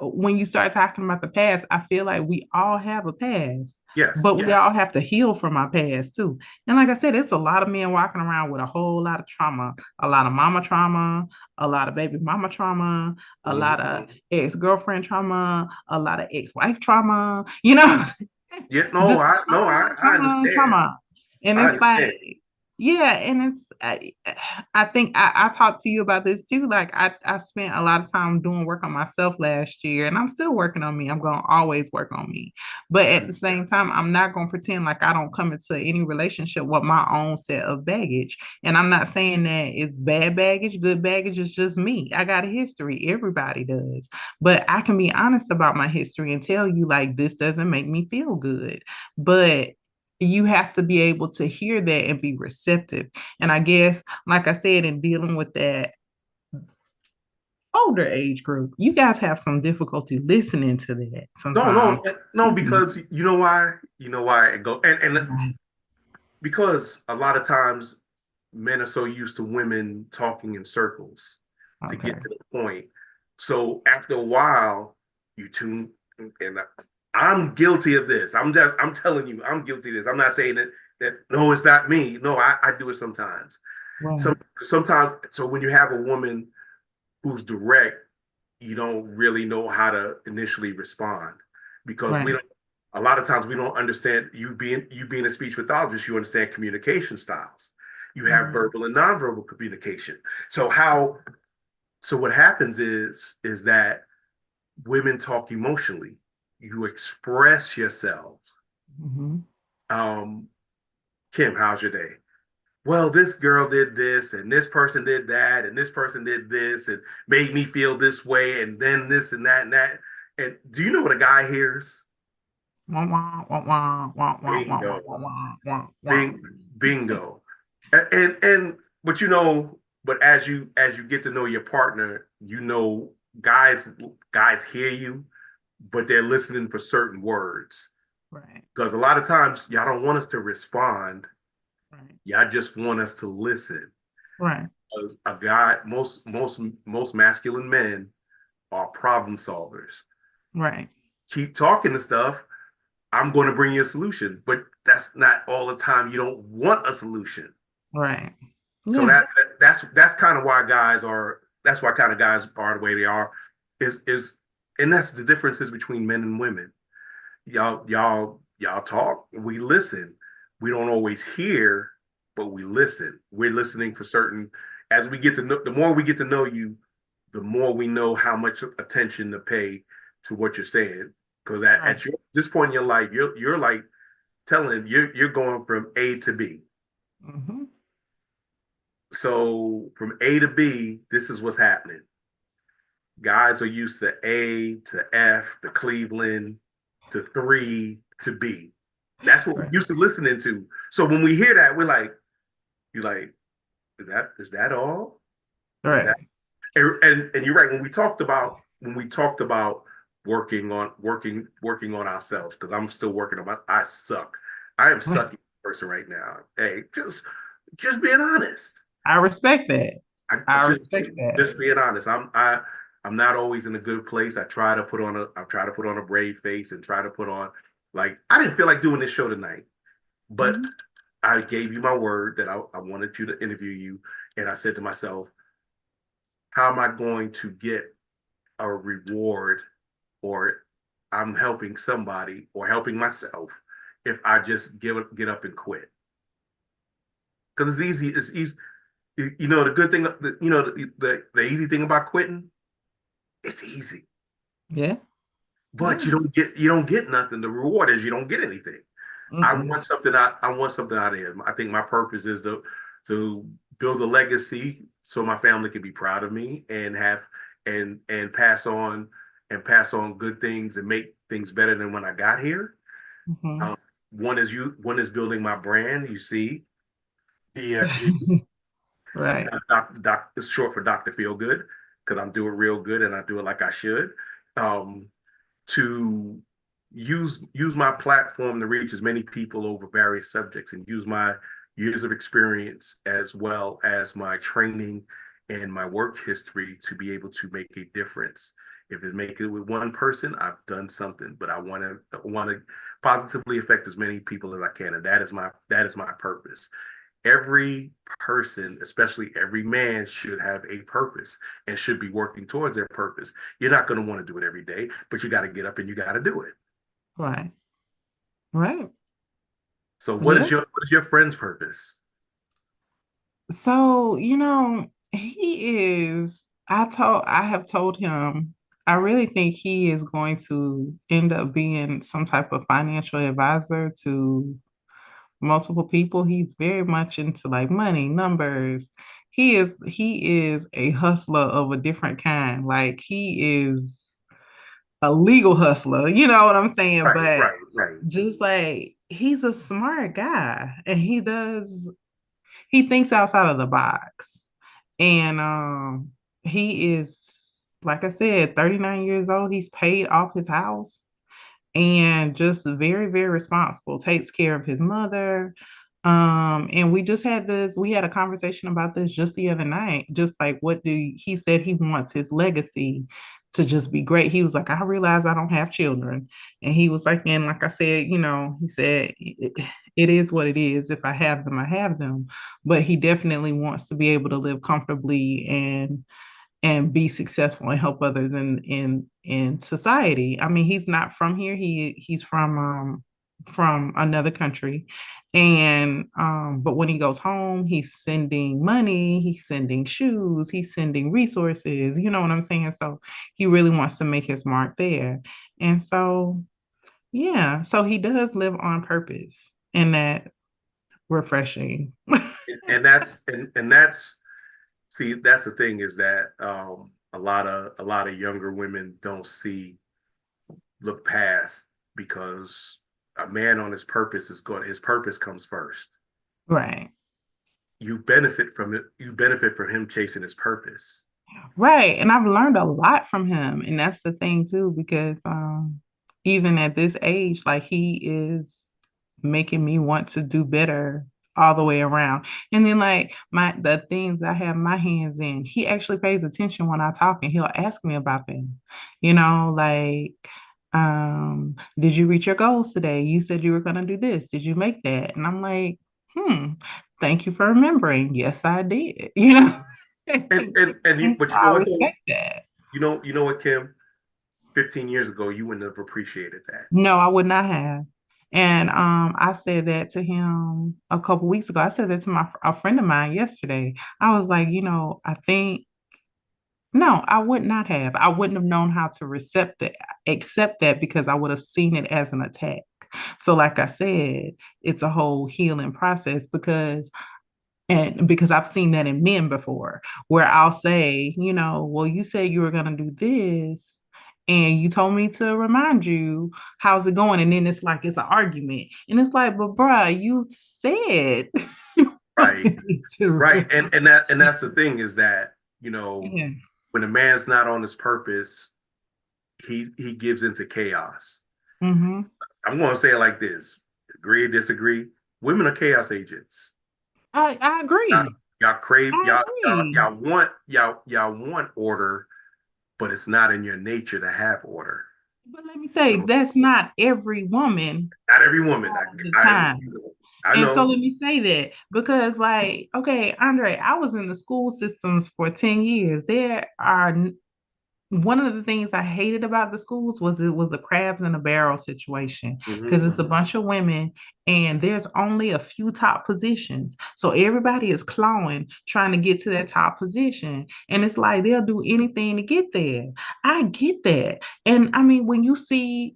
when you start talking about the past, I feel like we all have a past, Yes, but we all have to heal from our past too. And like I said, it's a lot of men walking around with a whole lot of trauma, a lot of mama trauma, a lot of baby mama trauma, a mhm. lot of ex-girlfriend trauma, a lot of ex-wife trauma, you know, Yeah, just I, trauma, I trauma, understand. trauma. And I it's understand. like, yeah, and I think I talked to you about this too. Like I spent a lot of time doing work on myself last year, and I'm still working on me. I'm gonna always work on me. But at the same time, I'm not gonna pretend like I don't come into any relationship with my own set of baggage. And I'm not saying that it's bad baggage, good baggage. It's just me. I got a history. Everybody does. But I can be honest about my history and tell you like this doesn't make me feel good. But you have to be able to hear that and be receptive. And I guess, like I said, in dealing with that older age group, you guys have some difficulty listening to that No, sometimes. no, because you know why? You know why it go and Right. because a lot of times men are so used to women talking in circles to get Okay. to the point. So after a while, you tune, and I'm guilty of this. I'm telling you, I'm guilty of this. I'm not saying that no, it's not me. No, I do it sometimes. Right. Sometimes, so when you have a woman who's direct, you don't really know how to initially respond because we Right. don't. A lot of times we don't understand you being a speech pathologist. You understand communication styles. You have Right. verbal and nonverbal communication. So how? So what happens is that women talk emotionally. You express yourself. Mm-hmm. Um, Kim, how's your day? Well, this girl did this, and this person did that, and this person did this, and made me feel this way, and then this and that and that. And do you know what a guy hears? Wah, wah, wah, wah, wah, wah, wah, Bingo, wah, wah, wah, wah. bing, bingo. And but you know, but as you get to know your partner, you know, guys hear you, but they're listening for certain words. Right. Because a lot of times y'all don't want us to respond, Right. y'all just want us to listen. Right. A guy, most masculine men are problem solvers. Right. Keep talking to stuff. I'm going to bring you a solution, but that's not all the time. You don't want a solution. Right. So Yeah. that's kind of why guys are. That's why kind of guys are the way they are. Is and that's the differences between men and women. Y'all talk. We listen. We don't always hear, but we listen. We're listening for certain. As we get to know, the more we get to know you, the more we know how much attention to pay to what you're saying. Because Right. this point in your life, you're like telling him you're going from A to B. Mm-hmm. So from A to B, this is what's happening. Guys are used to A to F to Cleveland to three to B. That's what we're Right. used to listening to. So when we hear that, we're like, you're like, is that all? Is that Right. and you're right. When we talked about working on ourselves, because I'm still working on my I suck. I am Right. sucking person right now. Hey, just being honest. I respect that. I I respect that. just being honest. I'm not always in a good place. I try to put on a brave face and try to put on Like, I didn't feel like doing this show tonight, but Mhm. I gave you my word that I wanted you to interview you. And I said to myself, how am I going to get a reward, or I'm helping somebody or helping myself if I just get up and quit? Because it's easy. It's easy. You know, the good thing, the easy thing about quitting, it's easy, Yeah. but Yeah. you don't get nothing. The reward is you don't get anything. Mm-mm. I want something out of him. I think my purpose is to build a legacy so my family can be proud of me and have and pass on good things and make things better than when I got here. Mhm. Um, one is building my brand. You see, DFG, Right. it's short for Doctor Feel Good because I'm doing real good and I do it like I should. Um, to use my platform to reach as many people over various subjects and use my years of experience as well as my training and my work history to be able to make a difference. If it's make it with one person, I've done something, but I want to positively affect as many people as I can, and that is my purpose. Every person, especially every man, should have a purpose and should be working towards their purpose. You're not going to want to do it every day, but you got to get up and you got to do it. Right. Right. So Yeah. what is your friend's purpose? So, I have told him, I really think he is going to end up being some type of financial advisor to multiple people. He's very much into like money, numbers. He is a hustler of a different kind. Like he is a legal hustler, you know what I'm saying? Right, But right, right, just like he's a smart guy and he thinks outside of the box. And he is, like I said, 39 years old. He's paid off his house and just very, very responsible, takes care of his mother. And we had a conversation about this just the other night. Just like he said he wants his legacy to just be great. He was like, I realize I don't have children. And he was like, and like I said, he said it is what it is. If I have them, I have them. But he definitely wants to be able to live comfortably and be successful and help others in society. I mean, he's not from here. He's from another country. And but when he goes home, he's sending money, he's sending shoes, he's sending resources, you know what I'm saying? So he really wants to make his mark there. And so yeah, so he does live on purpose and that refreshing. and that's see that's the thing is that a lot of younger women don't see look past because a man on his purpose is going his purpose comes first. Right. You benefit from it. You benefit from him chasing his purpose. Right. And I've learned a lot from him. And that's the thing too, because even at this age, like he is making me want to do better all the way around. And then like the things I have my hands in, he actually pays attention when I talk and he'll ask me about them. Like did you reach your goals today? You said you were gonna do this. Did you make that? And I'm like, thank you for remembering. Yes, I did. And you, And but so you know I what though? respect that. You know what, Kim? 15 years ago, you wouldn't have appreciated that. No, I would not have. And I said that to him a couple weeks ago. I said that to a friend of mine yesterday. I was like, I think no, I would not have. I wouldn't have known how to accept that because I would have seen it as an attack. So, like I said, it's a whole healing process because I've seen that in men before, where I'll say, well, you said you were going to do this, and you told me to remind you, how's it going? And then it's like it's an argument, and it's like, but bruh, you said you Right, wanted me to right. remind And you. that's the thing is that, you know, Yeah. when a man's not on his purpose, he gives into chaos. Hmm. I'm going to say it like this: agree or disagree. Women are chaos agents. I Y'all, agree. y'all crave I agree. y'all want order, but it's not in your nature to have order. But let me say, that's not every woman Not every woman. all the I time. I And so know. let me say that because, like, okay, Andre, I was in the school systems for 10 years. There are one of the things I hated about the schools was it was a crabs in a barrel situation because Hmm. it's a bunch of women and there's only a few top positions. So everybody is clawing trying to get to that top position. And it's like they'll do anything to get there. I get that. And I mean when you see,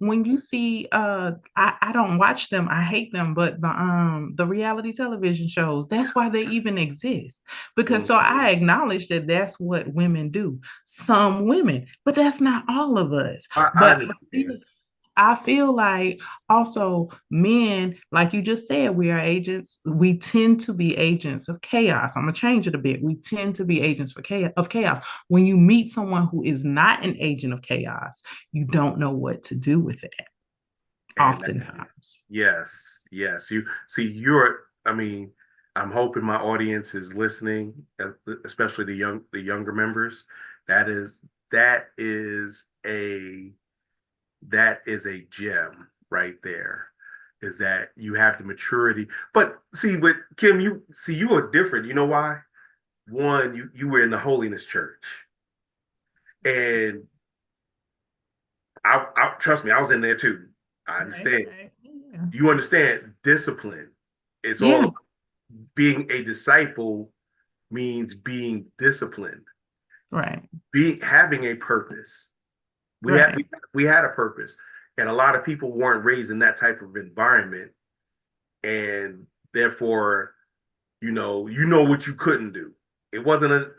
I don't watch them, I hate them, but the reality television shows, that's why they even exist. Because so Hmm. I acknowledge that that's what women do, some women, but that's not all of us. I But understand. I feel like also men, like you just said, we are agents. We tend to be agents of chaos. I'm gonna change it a bit. We tend to be agents for chaos. When you meet someone who is not an agent of chaos, you don't know what to do with it. And Oftentimes, yes, yes. You see, you're. I mean, I'm hoping my audience is listening, especially the younger members. That is that is a that is a gem right there. Is that you have the maturity? But see, with Kim, you are different. You know why? One, you were in the holiness church, and I trust me, I was in there too. I right? understand. Right. Yeah. You understand discipline. It's all Yeah. about being a disciple means being disciplined, Right. be having a purpose. We had Right. we had a purpose, and a lot of people weren't raised in that type of environment, and therefore, you know what you couldn't do. It wasn't a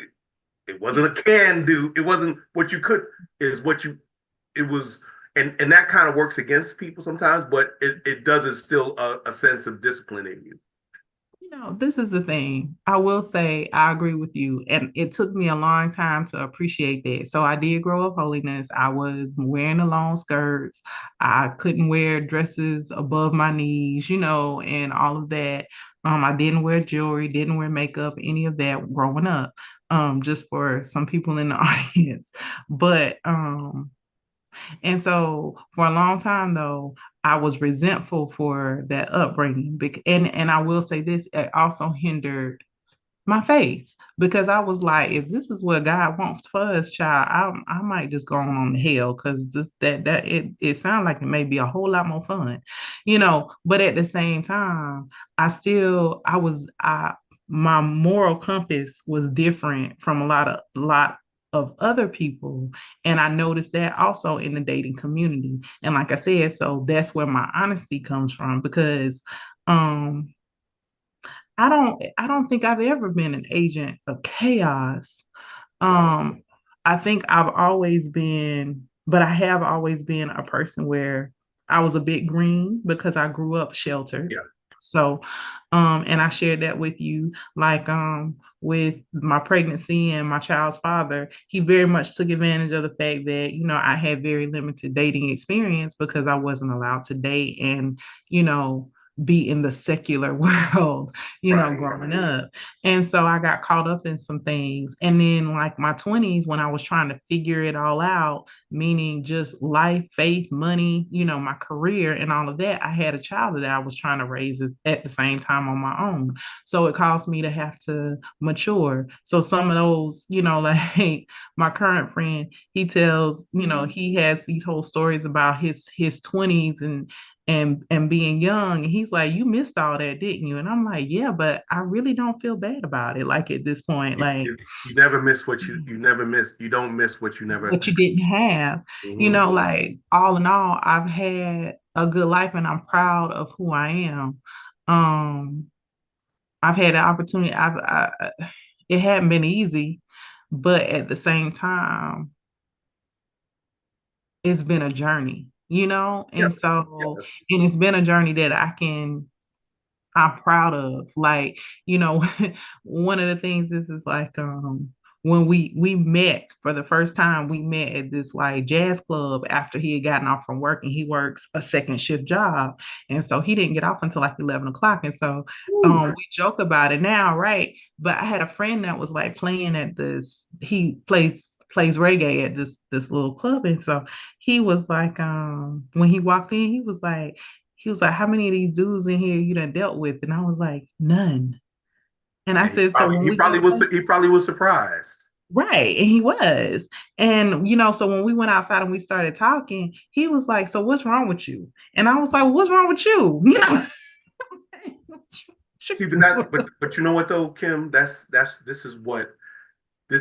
it Yeah. wasn't a can do. It wasn't what you could is what you it was, and that kind of works against people sometimes, but it does instill a sense of discipline in you. This is the thing. I will say I agree with you. And it took me a long time to appreciate that. So I did grow up holiness. I was wearing the long skirts. I couldn't wear dresses above my knees, and all of that. I didn't wear jewelry, didn't wear makeup, any of that growing up. Just for some people in the audience. But and so for a long time though, I was resentful for that upbringing. And I will say this, it also hindered my faith because I was like, if this is what God wants for us, child, I might just go on to hell because this that it sounds like it may be a whole lot more fun, But at the same time, I was I my moral compass was different from a lot of other people, and I noticed that also in the dating community. And like I said, so that's where my honesty comes from because um I don't think I've ever been an agent of chaos. Um, I think I have always been a person where I was a bit green because I grew up sheltered. Yeah, So, and I shared that with you, like, with my pregnancy and my child's father, he very much took advantage of the fact that, I had very limited dating experience because I wasn't allowed to date and, you know, be in the secular world, right. growing up. And so I got caught up in some things. And then, like my 20s, when I was trying to figure it all out, meaning just life, faith, money, my career, and all of that, I had a child that I was trying to raise at the same time on my own. So it caused me to have to mature. So some of those, like my current friend, he tells, he has these whole stories about his 20s and being young, and he's like, you missed all that, didn't you? And I'm like, yeah, but I really don't feel bad about it, like at this point, like You never miss what you never miss. You don't miss what you never. what you didn't have. Hmm. Like all in all, I've had a good life and I'm proud of who I am. um I've had the opportunity. It hadn't been easy, but at the same time, it's been a journey, Yeah. and so, Yes. and it's been a journey that I'm proud of. Like, one of the things is like, when we met for the first time, we met at this like jazz club after he had gotten off from work, and he works a second shift job. And so he didn't get off until like 11 o'clock. And so Woo. we joke about it now, right? But I had a friend that was like playing at this, he plays plays reggae at this little club. And so he was like, when he walked in, he was like, how many of these dudes in here you done dealt with? And I was like, none. And I And said, so when we go he place, probably was surprised. right. And he was. And, so when we went outside and we started talking, he was like, so what's wrong with you? And I was like, what's wrong with you? See, but you know what though, Kim? This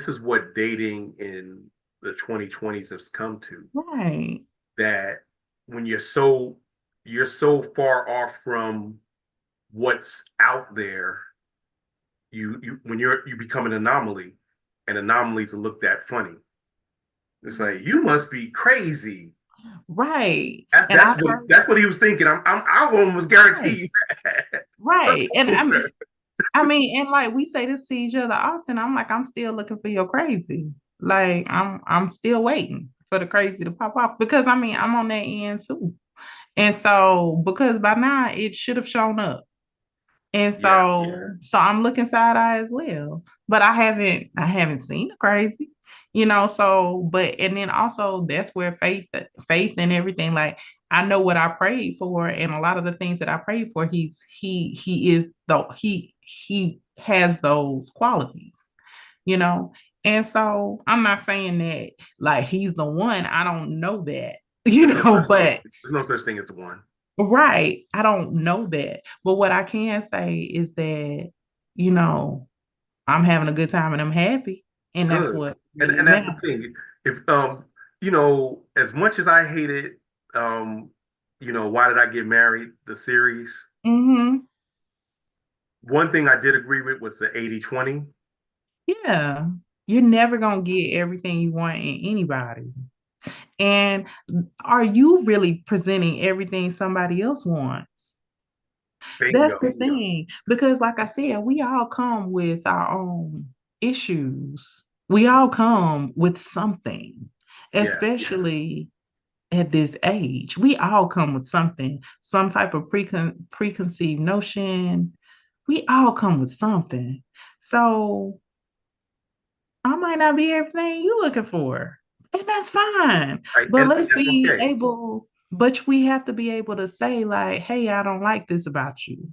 is what dating in the 2020s has come to. Right. That when you're so far off from what's out there, you become an anomaly to look that funny. It's like you must be crazy. Right. And I've heard, That's what he was thinking. I almost right. guarantee that. Right. And and like we say this to each other often. I'm like, I'm still looking for your crazy. Like I'm still waiting for the crazy to pop off because I'm on that end too. And so because by now it should have shown up. And Yeah, so I'm looking side eye as well. But I haven't seen the crazy, so but and then also that's where faith and everything, like I know what I prayed for, and a lot of the things that I prayed for, he is though he has those qualities, you know. And so I'm not saying that like he's the one. I don't know that, but there's no such thing as the one. right. I don't know that. But what I can say is that, you know, I'm having a good time and I'm happy. And that's Good. what really And that's the matters. thing. If as much as I hated why did I get married? The series. Hmm. One thing I did agree with was the 80-20. Yeah. You're never going to get everything you want in anybody. And are you really presenting everything somebody else wants? That's Bingo. the thing. Because, like I said, we all come with our own issues. We all come with something, Yeah. especially at this age. We all come with something, some type of preconceived notion. We all come with something. So I might not be everything you looking for. And that's fine. Right. But And let's that's be okay. able, but we have to be able to say, like, hey, I don't like this about you,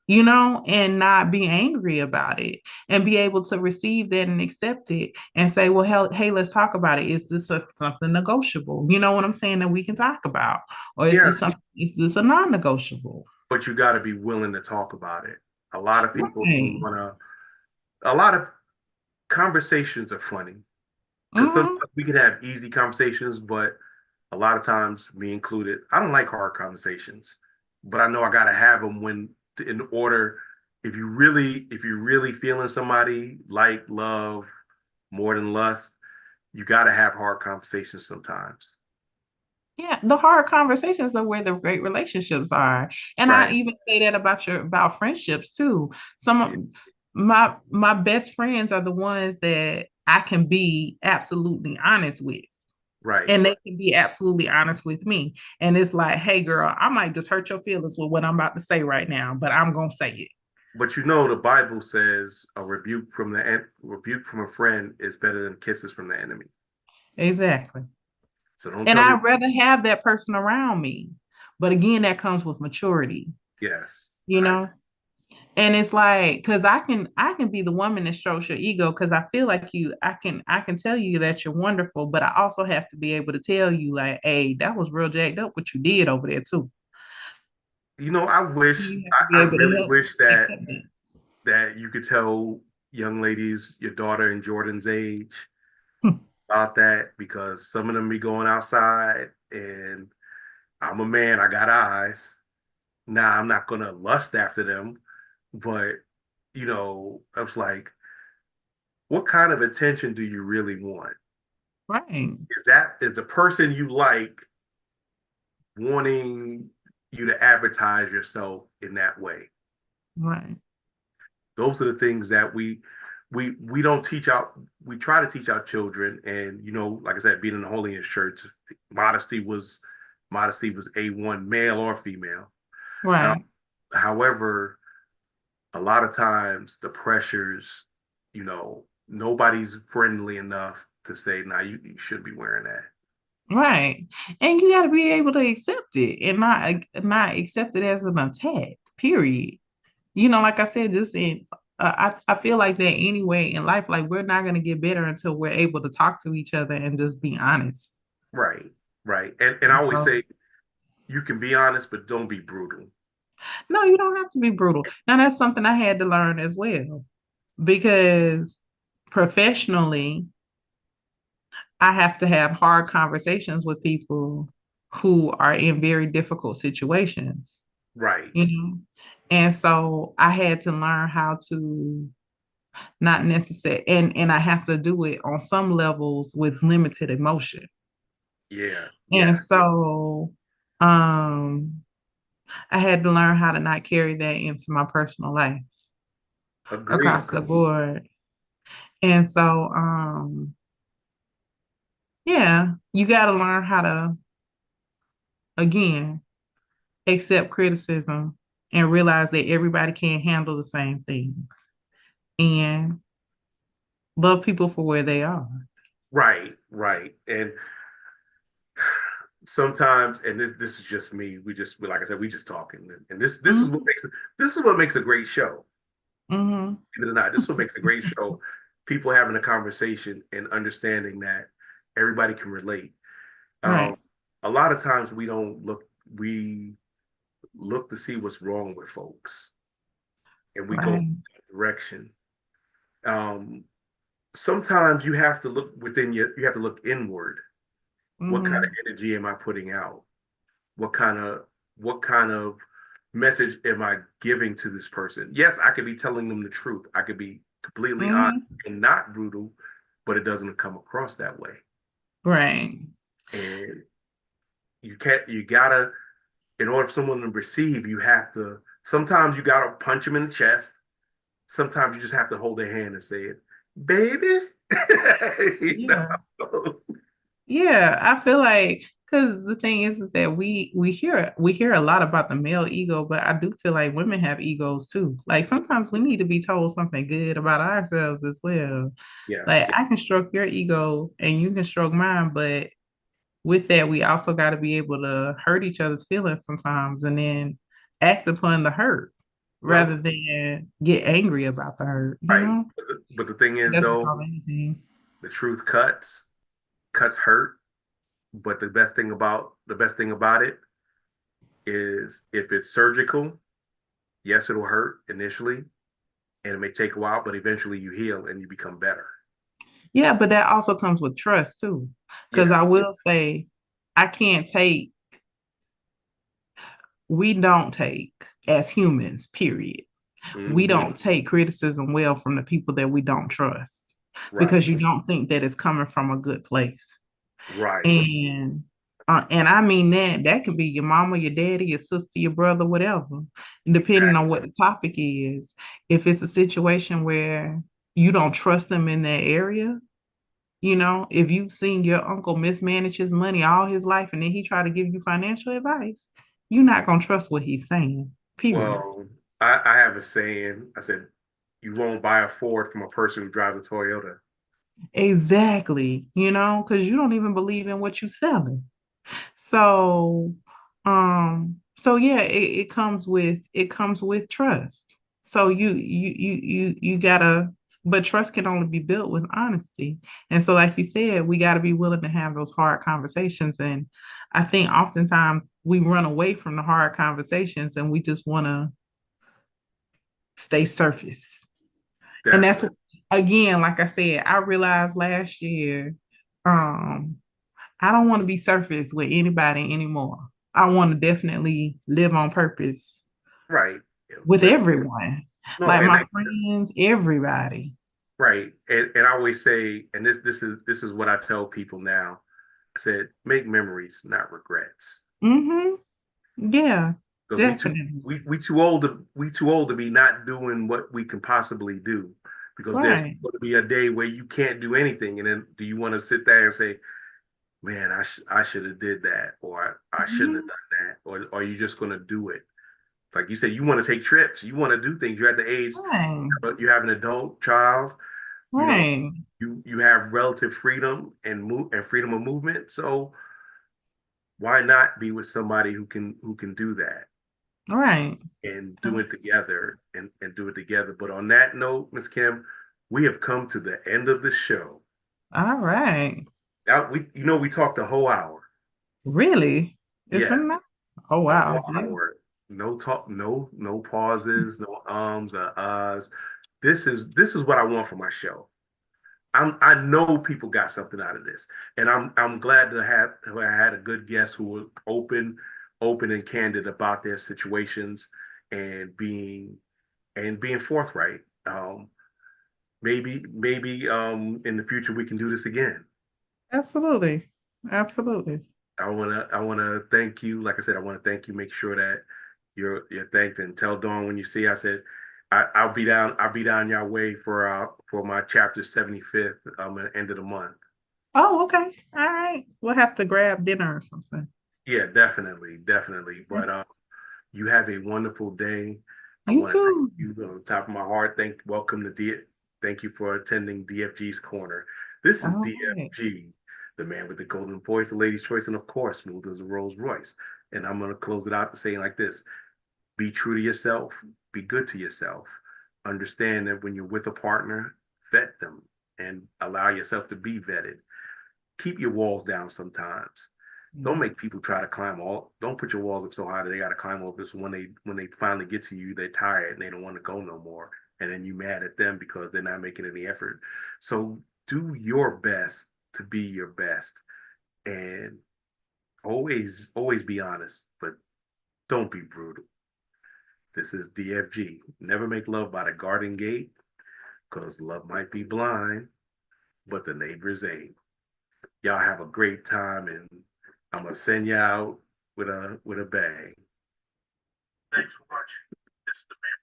and not be angry about it and be able to receive that and accept it and say, well, hell, hey, let's talk about it. Is this something negotiable? You know what I'm saying, that we can talk about? Or Yeah, is this a non-negotiable? but you got to be willing to talk about it. A lot of people don't Right. want to. A lot of conversations are funny because Hmm. sometimes we can have easy conversations, but a lot of times, me included, I don't like hard conversations, but I know I got to have them when in order. If you really feeling somebody like love more than lust, you got to have hard conversations sometimes. Yeah, the hard conversations are where the great relationships are. And I Right. even say that about friendships too. Some Yeah. of my best friends are the ones that I can be absolutely honest with. Right. And they can be absolutely honest with me. And it's like, hey girl, I might just hurt your feelings with what I'm about to say right now, but I'm gonna say it. But the Bible says a rebuke from a friend is better than kisses from the enemy. Exactly. So don't And tell me I'd rather have that person around me. But again, that comes with maturity, yes. you know? And it's like, because I can be the woman that strokes your ego because I feel like I can tell you that you're wonderful, but I also have to be able to tell you, like, hey, that was real jacked up what you did over there too. You have to be I able to really help wish that accept that. you could tell young ladies, your daughter in Jordan's age, about that because some of them be going outside and I'm a man, I got eyes. Now I'm not gonna lust after them, but I was like, what kind of attention do you really want? Right, Is the person you like wanting you to advertise yourself in that way? right, Those are the things that we don't teach out. We try to teach our children, and like I said, being in the Holiness Church, modesty was A1, male or female. Uh, right. However, a lot of times the pressures, nobody's friendly enough to say, "Nah, you shouldn't be wearing that." Right. And you got to be able to accept it and not accept it as an attack, period. Like I said, I feel like that anyway in life. Like we're not going to get better until we're able to talk to each other and just be honest. Right, right. And I always So, say you can be honest, but don't be brutal. no, you don't have to be brutal. Now, that's something I had to learn as well because professionally, I have to have hard conversations with people who are in very difficult situations, Right. you know? And so I had to learn how to not necessarily, and I have to do it on some levels with limited emotion. Yeah. And Yeah. so um I had to learn how to not carry that into my personal life Agreed. across the board. And so yeah, you got to learn how to again accept criticism and realize that everybody can't handle the same things and love people for where they are. Right. Right. And sometimes, and this is just me. Like I said, we just talking, and this is what Mm-hmm. makes a great show. Mm-hmm. Believe it or not, this is what makes a great show. People having a conversation and understanding that everybody can relate. Um, Right. a lot of times we look to see what's wrong with folks, and we go Right. that direction. Um, Sometimes you have to look you have to look inward. What kind of Mm-hmm. energy am I putting out? What kind of what kind of message am I giving to this person? Yes, I could be telling them the truth. I could be completely honest Mm-hmm. and not brutal, but it doesn't come across that way. Right. And you gotta, in order for someone to receive, you have to, sometimes you gotta punch them in the chest. Sometimes you just have to hold their hand and say it, baby. you Yeah. know? Yeah, I feel like because the thing is that we hear a lot about the male ego, but I do feel like women have egos too. Like sometimes we need to be told something good about ourselves as well. Yes. Like I can stroke your ego and you can stroke mine, but with that, we also got to be able to hurt each other's feelings sometimes and then act upon the hurt Well, rather than get angry about the hurt, you right. know? But the thing It is, doesn't though, solve anything. the truth cuts hurt. But the best thing about it is if it's surgical, yes, it'll hurt initially, and it may take a while, but eventually you heal and you become better. Yeah, but that also comes with trust too. Because I Yes. will say, I can't take, we don't take as humans, period. We Hmm. don't take criticism well from the people that we don't trust Right. because you don't think that it's coming from a good place. Right. And I mean that can be your mama, your daddy, your sister, your brother, whatever, depending on Exactly. what the topic is. If it's a situation where you don't trust them in that area, if you've seen your uncle mismanage his money all his life and then he try to give you financial advice, you're not gonna trust what he's saying. Period. Well, I have a saying. I said, you won't buy a Ford from a person who drives a Toyota. Exactly. Because you don't even believe in what you're selling. So yeah, it comes with trust. So you gotta, but trust can only be built with honesty. And so, like you said, we gotta be willing to have those hard conversations. And I think oftentimes we run away from the hard conversations and we just wanna stay surface. And that's Definitely. again, like I said, I realized last year, um, I don't want to be surface with anybody anymore. I want to definitely live on purpose Right. with Live. everyone, No, like and my that's friends, everybody. right. And I always say, and this is what I tell people now. I said, make memories, not regrets. Mm-hmm. Yeah, Because definitely. we too old to be not doing what we can possibly do. Because there's Right. going to be a day where you can't do anything, and then do you want to sit there and say, "Man, I should have did that," or "I shouldn't have Mm-hmm. done that," or are you just going to do it? Like you said, you want to take trips, you want to do things. You're at the age, Right. you have an adult child. You know, Right. you have relative freedom and move and freedom of movement. So why not be with somebody who can do that Right. and do it That's together and do it together. But on that note, Miss Kim, we have come to the end of the show. all right. Now we talked a whole hour. Really? It's Yes, been an hour? Oh a wow. whole hour. No talk, no pauses, no ums or uhs. This is what I want for my show. I know people got something out of this, and I'm glad to have I had a good guest who was open and candid about their situations and being forthright. Maybe in the future we can do this again. Absolutely. Absolutely. I wanna thank you. Like I said, I want to thank you. Make sure that you're thanked and tell Dawn when you see. I said I'll be down. I'll be down your way for my chapter 75th. At the end of the month. Oh, okay. All right. We'll have to grab dinner or something. Yeah, definitely, definitely. But you have a wonderful day. I You want to thank too. you on the top of my heart. Welcome to Thank you for attending DFG's Corner. This is All right. DFG, the man with the golden voice, the lady's choice, and of course, smooth as a Rolls Royce. And I'm gonna close it out saying like this: Be true to yourself. Be good to yourself. Understand that when you're with a partner, vet them and allow yourself to be vetted. Keep your walls down sometimes. Don't Yeah. make people try to climb all. Don't put your walls up so high that they got to climb over. So when they finally get to you, they're tired and they don't want to go no more. And then you mad at them because they're not making any effort. So do your best to be your best, and always be honest, but don't be brutal. This is DFG. Never make love by the garden gate, because love might be blind, but the neighbors ain't. Y'all have a great time, and I'm gonna send you out with a bang. Thanks for watching. This is the man.